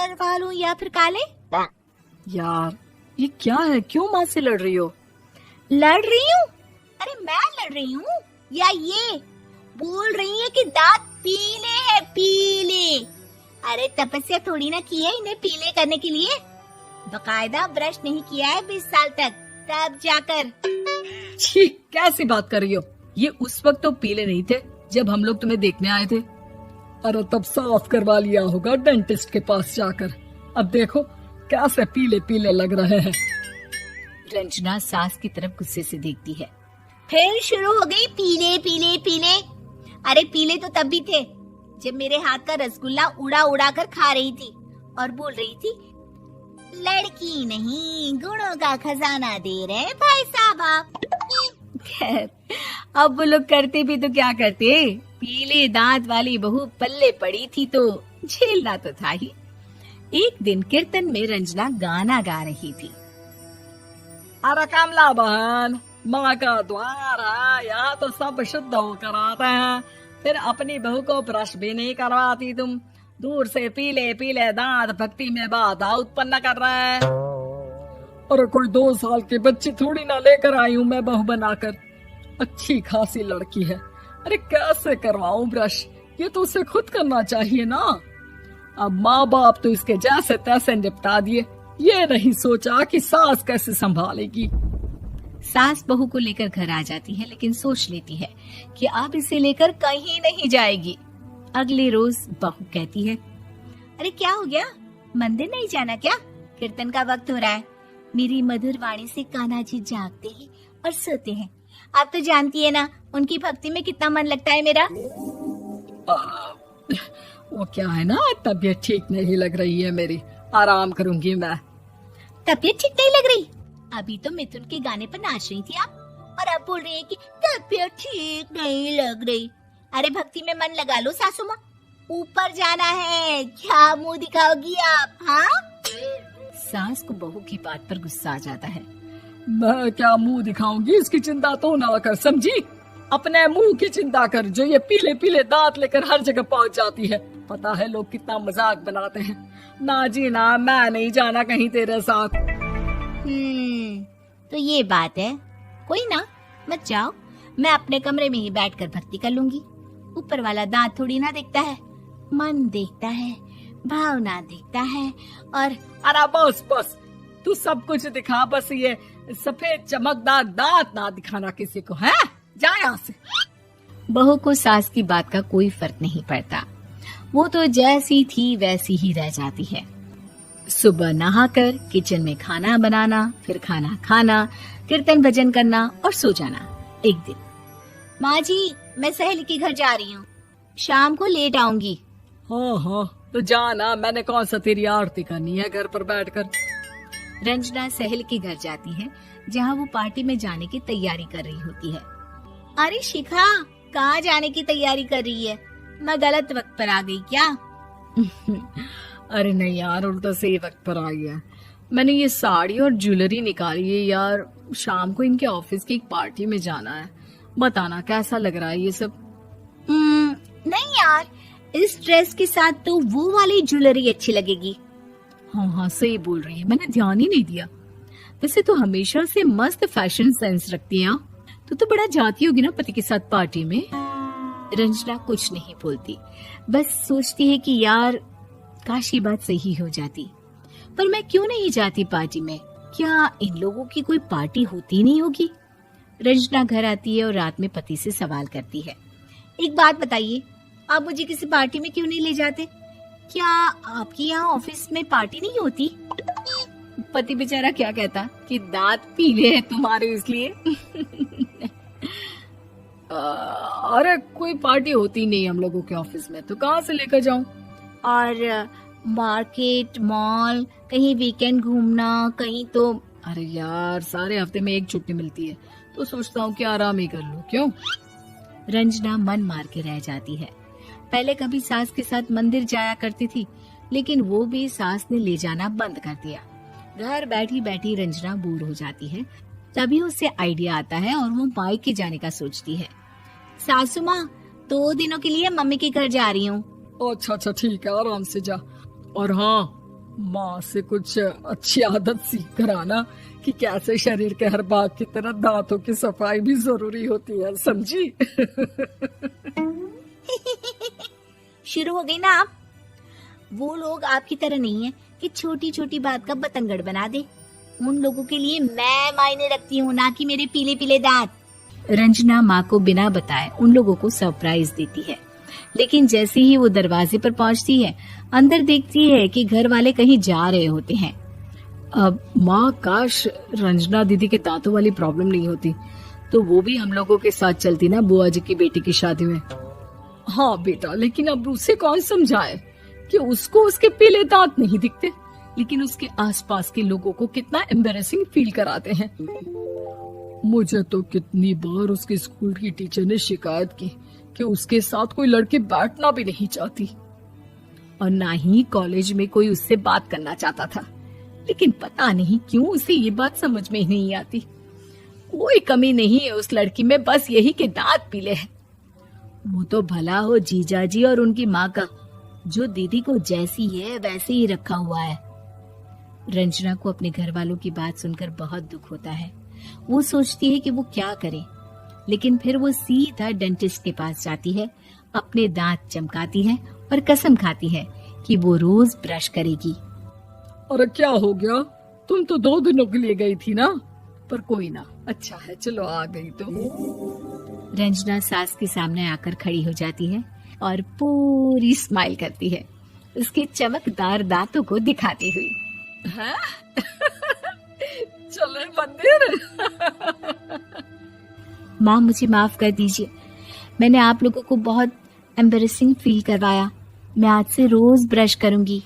कर कालू या फिर काले? यार ये क्या है, क्यों माँ से लड़ रही हो? लड़ रही हूँ? अरे मैं लड़ रही हूँ या ये बोल रही है कि दांत पीले हैं, पीले। अरे तपस्या थोड़ी ना की है इन्हें पीले करने के लिए, बकायदा ब्रश नहीं किया है 20 साल तक, तब जाकर। छी, कैसी बात कर रही हो? ये उस वक्त तो पीले नहीं थे जब हम लोग तुम्हें देखने आए थे। अरे तब साफ करवा लिया होगा डेंटिस्ट के पास जाकर। अब देखो कैसे पीले पीले लग रहे हैं। रंजना सास की तरफ गुस्से से देखती है। फिर शुरू हो गई पीले पीले पीले। अरे पीले तो तब भी थे जब मेरे हाथ का रसगुल्ला उड़ा उड़ा कर खा रही थी और बोल रही थी, लड़की नहीं गुणों का खजाना दे रहे भाई साहब आप। खैर अब वो लोग करते भी तो क्या करते, पीले दांत वाली बहू पल्ले पड़ी थी तो झेलना तो था ही। एक दिन कीर्तन में रंजना गाना गा रही थी। अरे कमला बहन, माँ का द्वार है, यहाँ तो सब शुद्ध होकर आते हैं, फिर अपनी बहू को ब्रश भी नहीं करवाती तुम। दूर से पीले पीले दांत भक्ति में बाधा उत्पन्न कर रहे हैं। अरे कोई 2 साल की बच्ची थोड़ी ना लेकर आई हूँ मैं बहू बनाकर, अच्छी खासी लड़की है। अरे कैसे करवाऊं ब्रश, ये तो उसे खुद करना चाहिए ना। अब माँ बाप तो इसके जैसे तैसे निपटा दिए, ये नहीं सोचा कि सास कैसे संभालेगी। सास बहू को लेकर घर आ जाती है, लेकिन सोच लेती है कि अब इसे लेकर कहीं नहीं जाएगी। अगले रोज बहू कहती है, अरे क्या हो गया, मंदिर नहीं जाना क्या? कीर्तन का वक्त हो रहा है। मेरी मधुर वाणी से कान्हा जी जागते हैं और सोते हैं। आप तो जानती है ना उनकी भक्ति में कितना मन लगता है मेरा। वो क्या है ना, तबीयत ठीक नहीं लग रही है मेरी, आराम करूंगी मैं। तबीयत ठीक नहीं लग रही? अभी तो मिथुन के गाने पर नाच रही थी आप, और अब बोल रही है कि तबीयत ठीक नहीं लग रही। अरे भक्ति में मन लगा लो सासू माँ, ऊपर जाना है, क्या मुंह दिखाओगी आप? हाँ? सास को बहू की बात पर गुस्सा आ जाता है। मैं क्या मुंह दिखाऊंगी, इसकी चिंता तो ना कर, समझी? अपने मुंह की चिंता कर, जो ये पीले पीले दांत लेकर हर जगह पहुंच जाती है। पता है लोग कितना मजाक बनाते हैं। ना जी ना, मैं नहीं जाना कहीं तेरे साथ। तो ये बात है, कोई ना, मत जाओ, मैं अपने कमरे में ही बैठकर भक्ति कर लूंगी। ऊपर वाला दांत थोड़ी ना देखता है, मन देखता है, भावना देखता है। और अरे बस बस, तू सब कुछ दिखा, बस ये सफेद चमकदार दांत ना दिखाना किसी को, है? जा यहाँ से। बहू को सास की बात का कोई फर्क नहीं पड़ता, वो तो जैसी थी वैसी ही रह जाती है। सुबह नहाकर किचन में खाना बनाना, फिर खाना खाना, कीर्तन भजन करना और सो जाना। एक दिन, माँ जी मैं सहेली के घर जा रही हूँ, शाम को लेट आऊंगी। हाँ हाँ तो जाना, मैंने कौन सा तेरी आरती करनी है घर पर बैठकर। रंजना सहेली के घर जाती है, जहाँ वो पार्टी में जाने की तैयारी कर रही होती है। अरे शिखा, कहाँ जाने की तैयारी कर रही है? मैं गलत वक्त पर आ गई क्या? अरे नहीं यार, उल्टा सही वक्त पर आ गया। मैंने ये साड़ी और ज्वेलरी निकाली है यार, शाम को इनके ऑफिस की एक पार्टी में जाना है। बताना कैसा लग रहा है ये सब? नहीं यार, इस ड्रेस के साथ तो वो वाली ज्वेलरी अच्छी लगेगी। हाँ हाँ सही बोल रही है, मैंने ध्यान ही नहीं दिया। वैसे तो हमेशा से मस्त फैशन सेंस रखती है। तो बड़ा जाती होगी ना पति के साथ पार्टी में। रंजना कुछ नहीं बोलती, बस सोचती है कि यार काश ये बात सही हो जाती, पर मैं क्यों नहीं जाती पार्टी में? क्या इन लोगों की कोई पार्टी होती नहीं होगी? रंजना घर आती है और रात में पति से सवाल करती है, एक बात बताइए, आप मुझे किसी पार्टी में क्यों नहीं ले जाते? क्या आपके यहाँ ऑफिस में पार्टी नहीं होती? पति बेचारा क्या कहता कि दांत पीले हैं तुम्हारे इसलिए। अरे कोई पार्टी होती नहीं हम लोगों के ऑफिस में, तो कहाँ से लेकर जाऊं? और मार्केट, मॉल, कहीं वीकेंड घूमना, कहीं तो। अरे यार सारे हफ्ते में एक छुट्टी मिलती है, तो सोचता हूँ कि आराम ही कर लूं। क्यों? रंजना मन मार के रह जाती है। पहले कभी सास के साथ मंदिर जाया करती थी, लेकिन वो भी सास ने ले जाना बंद कर दिया। घर बैठी बैठी रंजना बोर हो जाती है। तभी उसे आइडिया आता है और वो मायके जाने का सोचती है। सासू माँ, 2 दिनों के लिए मम्मी के घर जा रही हूँ। अच्छा अच्छा ठीक है, आराम से जा। और हाँ, माँ से कुछ अच्छी आदत सीख कर आना कि कैसे शरीर के हर भाग की तरह दांतों की सफाई भी जरूरी होती है, समझी? शुरू हो गई ना आप। वो लोग आपकी तरह नहीं है कि छोटी छोटी बात का बतंगड़ बना दे। उन लोगों के लिए मैं मायने रखती हूँ, ना कि मेरे पीले पीले दांत। रंजना माँ को बिना बताए उन लोगों को सरप्राइज देती है, लेकिन जैसे ही वो दरवाजे पर पहुंचती है, अंदर देखती है कि घर वाले कहीं जा रहे होते हैं। अब माँ, काश रंजना दीदी के दांतों वाली प्रॉब्लम नहीं होती तो वो भी हम लोगों के साथ चलती ना बुआ जी की बेटी की शादी में। हाँ बेटा, लेकिन अब उसे कौन समझाए कि उसको उसके पीले दांत नहीं दिखते, लेकिन उसके आसपास के लोगों को कितना एम्बैरेसिंग फील कराते हैं। मुझे तो कितनी बार उसके स्कूल की टीचर ने शिकायत की कि उसके साथ कोई लड़की बैठना भी नहीं चाहती और ना ही कॉलेज में कोई उससे बात करना चाहता था, लेकिन पता नहीं क्यों उसे ये बात समझ में ही नहीं आती। कोई कमी नहीं है उस लड़की में, बस यही कि दांत पीले हैं। वो तो भला हो जीजा जी और उनकी माँ का, जो दीदी को जैसी है वैसे ही रखा हुआ है। रंजना को अपने घर वालों की बात सुनकर बहुत दुख होता है। वो सोचती है कि वो क्या करे, लेकिन फिर वो सीधा डेंटिस्ट के पास जाती है, अपने दांत चमकाती है और कसम खाती है कि वो रोज ब्रश करेगी। अरे क्या हो गया? तुम तो 2 दिनों के लिए गई थी ना। पर कोई ना, अच्छा है, चलो आ गई तो। रंजना सास के सामने आकर खड़ी हो जाती है और पूरी स्माइल करती है, उसके चमकदार दांतों को दिखाती हुई। हैं? चले मंदिर। माँ, मुझे माफ कर दीजिए, मैंने आप लोगों को बहुत एम्बैरेसिंग फील करवाया। मैं आज से रोज ब्रश करूंगी।